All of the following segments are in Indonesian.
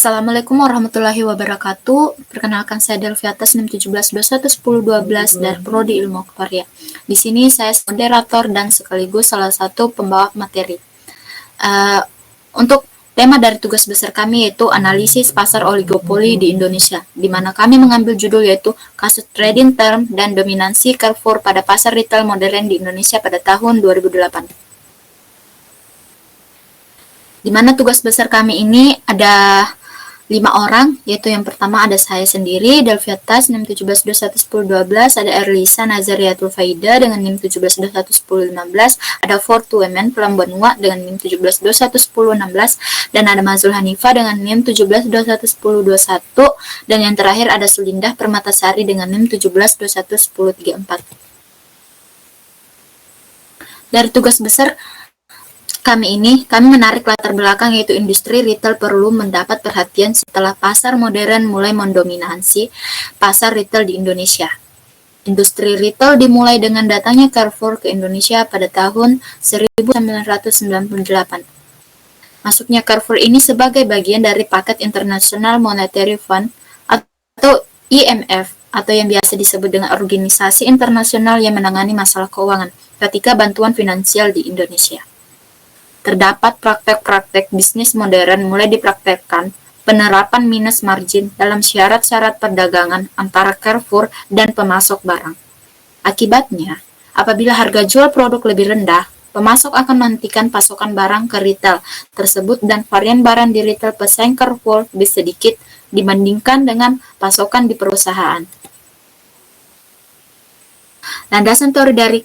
Assalamualaikum warahmatullahi wabarakatuh. Perkenalkan saya Delvi atas NIM 17211012 dari Prodi Ilmu Aktuaria. Di sini saya moderator dan sekaligus salah satu pembawa materi. Untuk tema dari tugas besar kami yaitu analisis pasar oligopoli di Indonesia, di mana kami mengambil judul yaitu kasus trading term dan dominansi Carrefour pada pasar retail modern di Indonesia pada tahun 2008. Di mana tugas besar kami ini ada 5 orang, yaitu yang pertama ada saya sendiri, Delvi atas NIM 17211012, ada Erlisa Nazariatul Faida dengan NIM 17211015, ada Fortu Wemen Pelambanua dengan NIM 17211016, dan ada Mazul Hanifa dengan NIM 17211021, dan yang terakhir ada Sulindah Permatasari dengan NIM 17211034. Dari tugas besar kami menarik latar belakang yaitu industri retail perlu mendapat perhatian setelah pasar modern mulai mendominasi pasar retail di Indonesia. Industri retail dimulai dengan datangnya Carrefour ke Indonesia pada tahun 1998. Masuknya Carrefour ini sebagai bagian dari paket International Monetary Fund atau IMF atau yang biasa disebut dengan organisasi internasional yang menangani masalah keuangan ketika bantuan finansial di Indonesia. Terdapat praktek-praktek bisnis modern mulai dipraktekkan penerapan minus margin dalam syarat-syarat perdagangan antara Carrefour dan pemasok barang. Akibatnya, apabila harga jual produk lebih rendah, pemasok akan menghentikan pasokan barang ke retail tersebut dan varian barang di retail pesaing Carrefour lebih sedikit dibandingkan dengan pasokan di perusahaan. Landasan teori dari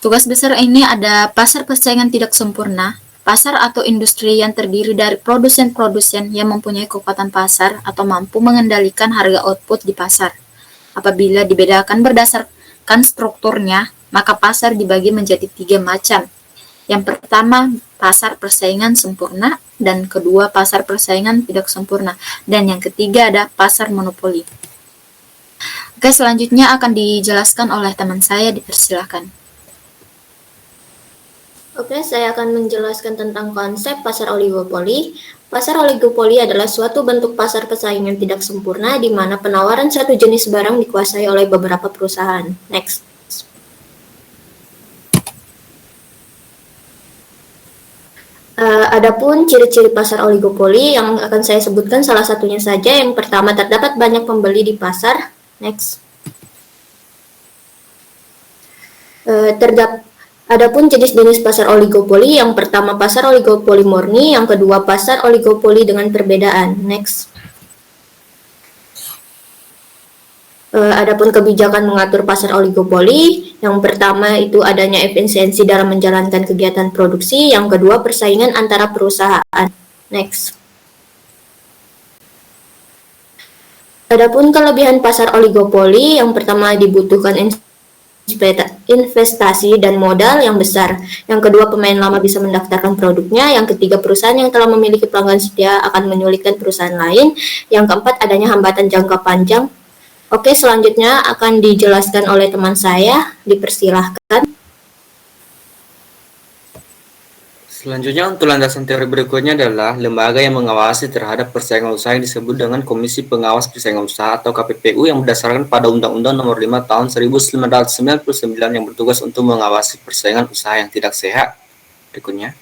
tugas besar ini ada pasar persaingan tidak sempurna. Pasar atau industri yang terdiri dari produsen-produsen yang mempunyai kekuatan pasar atau mampu mengendalikan harga output di pasar. Apabila dibedakan berdasarkan strukturnya, maka pasar dibagi menjadi 3 macam. Yang pertama, pasar persaingan sempurna, dan kedua, pasar persaingan tidak sempurna, dan yang ketiga ada pasar monopoli. Oke, selanjutnya akan dijelaskan oleh teman saya, dipersilakan. Oke, saya akan menjelaskan tentang konsep pasar oligopoli. Pasar oligopoli adalah suatu bentuk pasar persaingan tidak sempurna di mana penawaran satu jenis barang dikuasai oleh beberapa perusahaan. Next. Adapun ciri-ciri pasar oligopoli yang akan saya sebutkan salah satunya saja. Yang pertama, terdapat banyak pembeli di pasar. Next. Adapun jenis-jenis pasar oligopoli, yang pertama pasar oligopoli murni, yang kedua pasar oligopoli dengan perbedaan. Next. Adapun kebijakan mengatur pasar oligopoli, yang pertama itu adanya efisiensi dalam menjalankan kegiatan produksi, yang kedua persaingan antara perusahaan. Next. Adapun kelebihan pasar oligopoli, yang pertama dibutuhkan investasi dan modal yang besar. Yang kedua, pemain lama bisa mendaftarkan produknya. Yang ketiga, perusahaan yang telah memiliki pelanggan setia akan menyulitkan perusahaan lain. Yang keempat, adanya hambatan jangka panjang. Oke, selanjutnya akan dijelaskan oleh teman saya. Dipersilahkan. Selanjutnya, untuk landasan teori berikutnya adalah lembaga yang mengawasi terhadap persaingan usaha yang disebut dengan Komisi Pengawas Persaingan Usaha atau KPPU yang berdasarkan pada Undang-Undang Nomor 5 Tahun 1999 yang bertugas untuk mengawasi persaingan usaha yang tidak sehat. Berikutnya.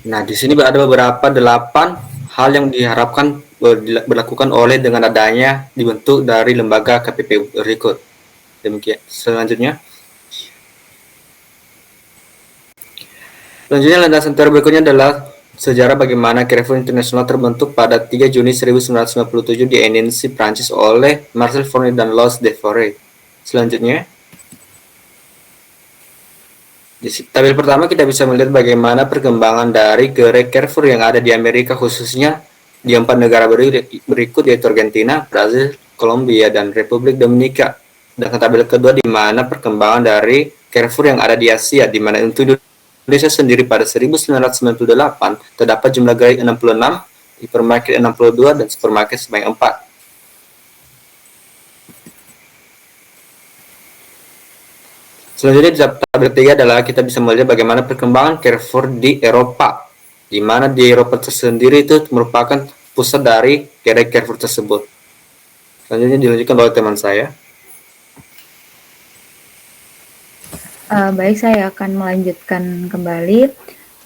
Nah, di sini ada beberapa 8 hal yang diharapkan dilakukan oleh dengan adanya dibentuk dari lembaga KPPU berikut. Demikian. Selanjutnya, landasan teori berikutnya adalah sejarah bagaimana Carrefour International terbentuk pada 3 Juni 1997 di Nancy, Prancis oleh Marcel Fournier dan Louis Deforest. Selanjutnya, di tabel pertama kita bisa melihat bagaimana perkembangan dari gerai Carrefour yang ada di Amerika, khususnya di 4 negara berikut yaitu Argentina, Brazil, Kolombia, dan Republik Dominika. Dan tabel kedua di mana perkembangan dari Carrefour yang ada di Asia, di mana untuk Indonesia sendiri pada 1998 terdapat jumlah gerai 66, hipermarket 62, dan supermarket sebanyak 4. Selanjutnya di tabel 3 adalah kita bisa melihat bagaimana perkembangan Carrefour di Eropa. di mana di Eropa tersendiri itu merupakan pusat dari gerai Carrefour tersebut. Selanjutnya dilanjutkan oleh teman saya. Baik, saya akan melanjutkan kembali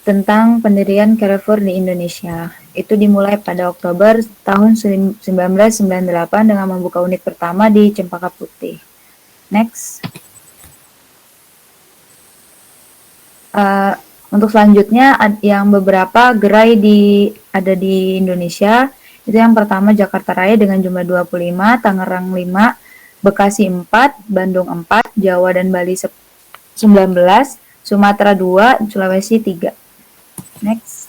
tentang pendirian Carrefour di Indonesia. Itu dimulai pada Oktober tahun 1998 dengan membuka unit pertama di Cempaka Putih. Next. Untuk selanjutnya yang beberapa gerai ada di Indonesia. Itu yang pertama Jakarta Raya dengan jumlah 25, Tangerang 5, Bekasi 4, Bandung 4, Jawa dan Bali 19, Sumatera 2, Sulawesi 3. Next.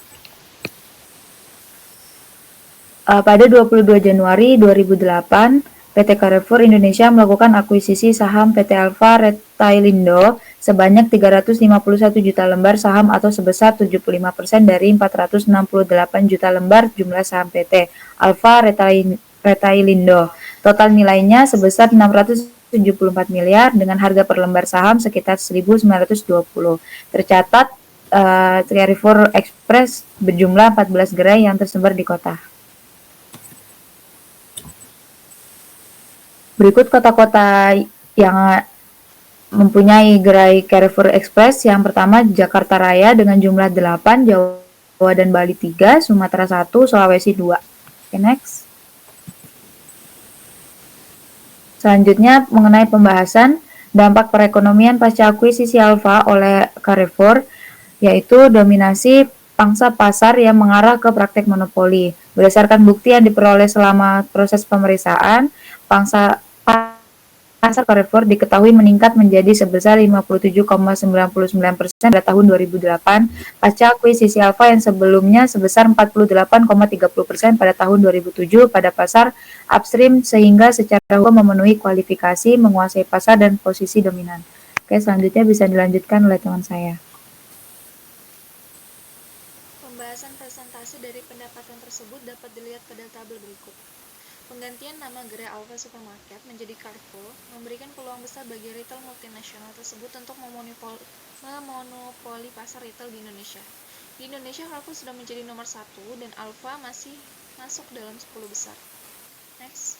Pada 22 Januari 2008, PT Carrefour Indonesia melakukan akuisisi saham PT Alfa Retailindo sebanyak 351 juta lembar saham atau sebesar 75% dari 468 juta lembar jumlah saham PT Alfa Retailindo. Total nilainya sebesar 674 miliar dengan harga per lembar saham sekitar 1.920. Tercatat Carrefour Express berjumlah 14 gerai yang tersebar di kota. Berikut kota-kota yang mempunyai gerai Carrefour Express. Yang pertama Jakarta Raya dengan jumlah 8, Jawa dan Bali 3, Sumatera 1, Sulawesi 2. Okay, next. Selanjutnya mengenai pembahasan dampak perekonomian pasca akuisisi Alfa oleh Carrefour, yaitu dominasi pangsa pasar yang mengarah ke praktek monopoli. Berdasarkan bukti yang diperoleh selama proses pemeriksaan, pasar Carrefour diketahui meningkat menjadi sebesar 57,99% pada tahun 2008 pasca akuisisi Alfa yang sebelumnya sebesar 48,30% pada tahun 2007 pada pasar upstream sehingga secara hukum memenuhi kualifikasi menguasai pasar dan posisi dominan. Oke, selanjutnya bisa dilanjutkan oleh teman saya. Pembahasan presentasi dari pendapatan tersebut dapat dilihat pada tabel berikut. Penggantian nama gerai Alfa Supermarket menjadi Carrefour memberikan peluang besar bagi retail multinasional tersebut untuk memonopoli pasar retail di Indonesia. Di Indonesia, Carrefour sudah menjadi nomor 1 dan Alfa masih masuk dalam 10 besar. Next.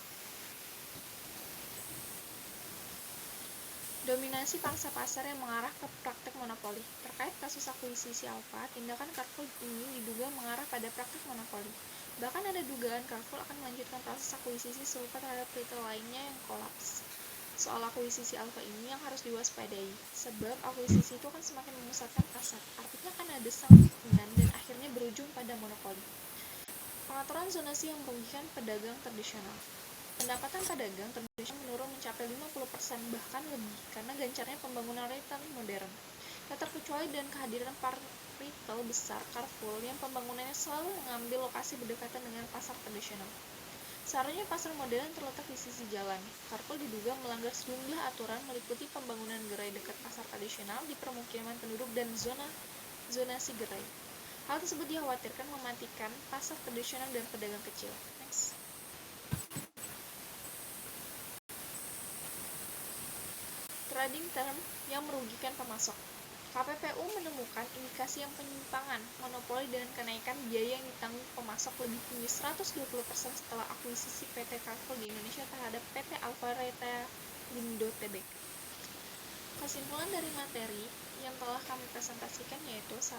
Dominasi pangsa pasar yang mengarah ke praktek monopoli. Terkait kasus akuisisi Alfa, tindakan Carrefour ini diduga mengarah pada praktek monopoli. Bahkan ada dugaan Carrefour akan melanjutkan proses akuisisi serupa terhadap retail lainnya yang kolaps. Soal akuisisi Alfa ini yang harus diwaspadai, sebab akuisisi itu akan semakin memusatkan pasar, artinya akan ada saingan dan akhirnya berujung pada monopoli. Pengaturan zonasi yang merugikan pedagang tradisional. Pendapatan pedagang tradisional menurun mencapai 50% bahkan lebih karena gencarnya pembangunan retail modern. Tak terkecuali dan kehadiran retail besar Carrefour yang pembangunannya selalu mengambil lokasi berdekatan dengan pasar tradisional. Seharusnya pasar modern terletak di sisi jalan. Carrefour diduga melanggar sejumlah aturan meliputi pembangunan gerai dekat pasar tradisional di permukiman penduduk dan zonasi gerai. Hal tersebut dikhawatirkan mematikan pasar tradisional dan pedagang kecil. Next. Trading term yang merugikan pemasok. KPPU menemukan indikasi yang penyimpangan monopoli dengan kenaikan biaya yang ditanggung pemasok lebih tinggi 120% setelah akuisisi PT Carrefour di Indonesia terhadap PT Alfa Retailindo Tbk. Kesimpulan dari materi yang telah kami presentasikan yaitu 1.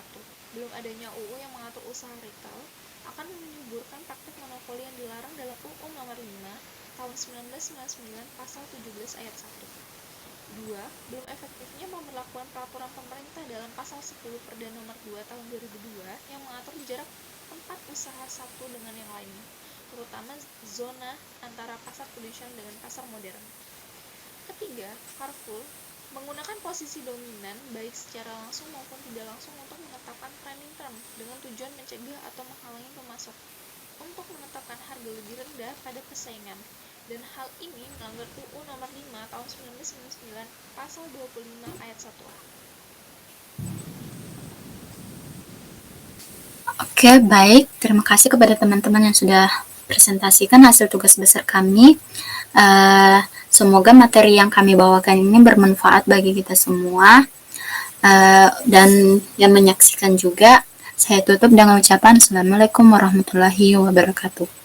Belum adanya UU yang mengatur usaha retail akan menyuburkan praktik monopoli yang dilarang dalam UU Nomor 5 Tahun 1999 Pasal 17 Ayat 1. 2. Belum efektifnya pemberlakuan peraturan pemerintah dalam Pasal 10 Perda Nomor 2 Tahun 2002 yang mengatur jarak tempat usaha satu dengan yang lainnya, terutama zona antara pasar tradisional dengan pasar modern. Ketiga, Carrefour menggunakan posisi dominan baik secara langsung maupun tidak langsung untuk menetapkan trading term dengan tujuan mencegah atau menghalangi pemasok untuk menetapkan harga lebih rendah pada persaingan. Dan hal ini melanggar UU Nomor 5 Tahun 1999 Pasal 25 Ayat 1A. Oke, baik. Terima kasih kepada teman-teman yang sudah presentasikan hasil tugas besar kami. Semoga materi yang kami bawakan ini bermanfaat bagi kita semua dan yang menyaksikan juga. Saya tutup dengan ucapan Assalamualaikum warahmatullahi wabarakatuh.